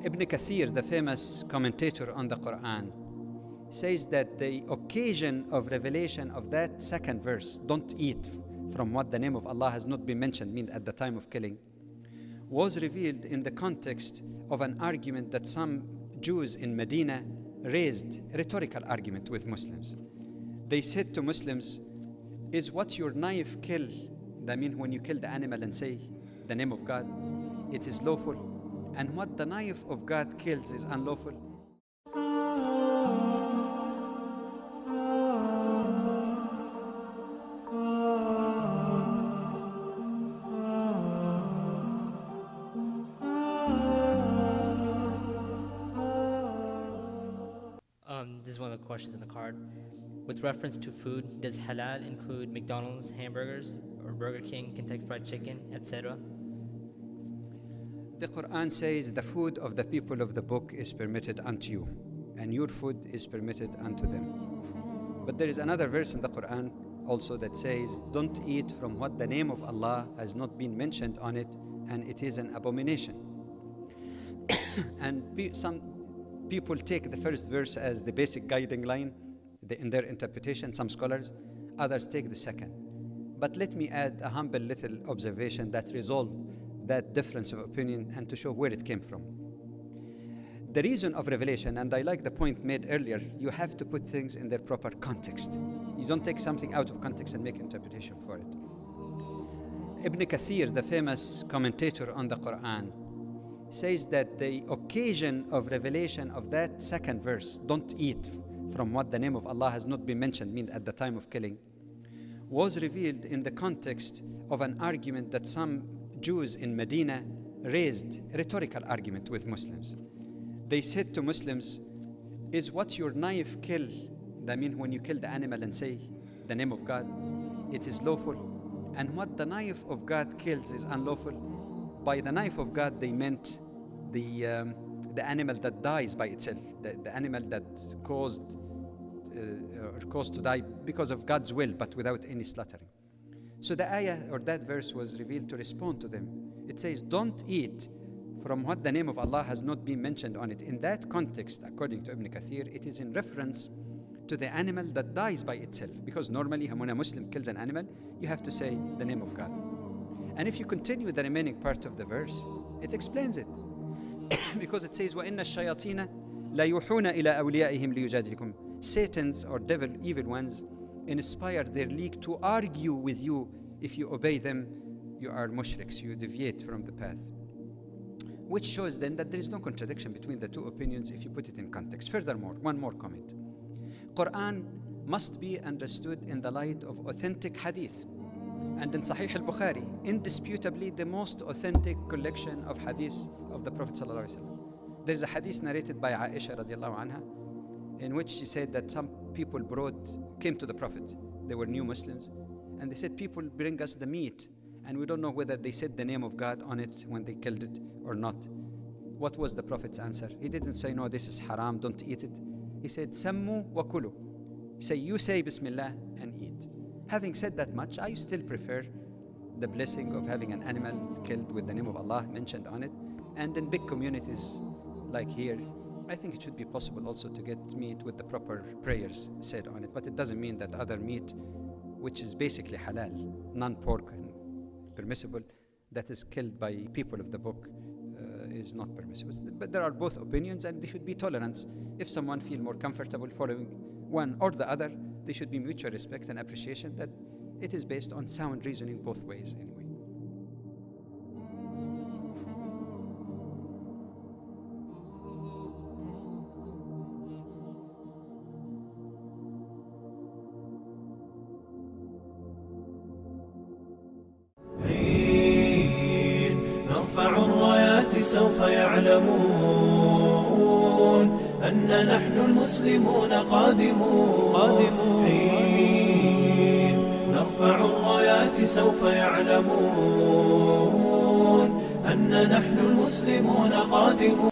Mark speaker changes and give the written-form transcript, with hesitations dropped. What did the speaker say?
Speaker 1: Ibn Kathir, the famous commentator on the Quran, says that the occasion of revelation of that second verse, don't eat from what the name of Allah has not been mentioned, mean at the time of killing, was revealed in the context of an argument that some Jews in Medina raised, a rhetorical argument with Muslims. They said to Muslims, is what your knife kill, that means when you kill the animal and say the name of God, it is lawful, and what the knife of God kills is unlawful?
Speaker 2: This is one of the questions in the card. With reference to food, does halal include McDonald's hamburgers or Burger King, Kentucky Fried Chicken, etc.?
Speaker 1: The Quran says the food of the people of the book is permitted unto you, and your food is permitted unto them. But there is another verse in the Quran also that says, don't eat from what the name of Allah has not been mentioned on it, and it is an abomination. And some people take the first verse as the basic guiding line in their interpretation, some scholars, others take the second. But let me add a humble little observation that resolves that difference of opinion and to show where it came from. The reason of revelation, and I like the point made earlier, you have to put things in their proper context. You don't take something out of context and make interpretation for it. Ibn Kathir, the famous commentator on the Quran, says that the occasion of revelation of that second verse, don't eat from what the name of Allah has not been mentioned, mean at the time of killing, was revealed in the context of an argument that some Jews in Medina raised, a rhetorical argument with Muslims. They said to Muslims, is what your knife kill, that means when you kill the animal and say the name of God, it is lawful, and what the knife of God kills is unlawful? By the knife of God, they meant the animal that dies by itself, the animal that caused to die because of God's will, but without any slaughtering. So the ayah or that verse was revealed to respond to them. It says, don't eat from what the name of Allah has not been mentioned on it. In that context, according to Ibn Kathir, it is in reference to the animal that dies by itself. Because normally when a Muslim kills an animal, you have to say the name of God. And if you continue the remaining part of the verse, it explains it. Because it says, وَإِنَّ الشَّيَاطِينَ لَيُوحُونَ إِلَىٰ أَوْلِيَائِهِمْ لِيُجَادِلُكُمْ. Satans or evil ones inspire their league to argue with you. If you obey them, you are mushriks, you deviate from the path. Which shows then that there is no contradiction between the two opinions if you put it in context. Furthermore, one more comment. Quran must be understood in the light of authentic hadith. And in Sahih al-Bukhari, indisputably the most authentic collection of hadith of the Prophet ﷺ. There is a hadith narrated by Aisha radiallahu anha, in which she said that some people came to the Prophet. They were new Muslims, and they said, people bring us the meat, and we don't know whether they said the name of God on it when they killed it or not. What was the Prophet's answer? He didn't say, no, this is haram, don't eat it. He said, Sammu wa kulu. You say Bismillah and eat. Having said that much, I still prefer the blessing of having an animal killed with the name of Allah mentioned on it. And in big communities like here, I think it should be possible also to get meat with the proper prayers said on it. But it doesn't mean that other meat, which is basically halal, non-pork and permissible, that is killed by people of the book is not permissible. But there are both opinions, and there should be tolerance. If someone feels more comfortable following one or the other, there should be mutual respect and appreciation that it is based on sound reasoning both ways anyway.
Speaker 3: نرفع الرايات سوف يعلمون أن نحن المسلمون قادمون حين نرفع الرايات سوف يعلمون أن نحن المسلمون قادمون.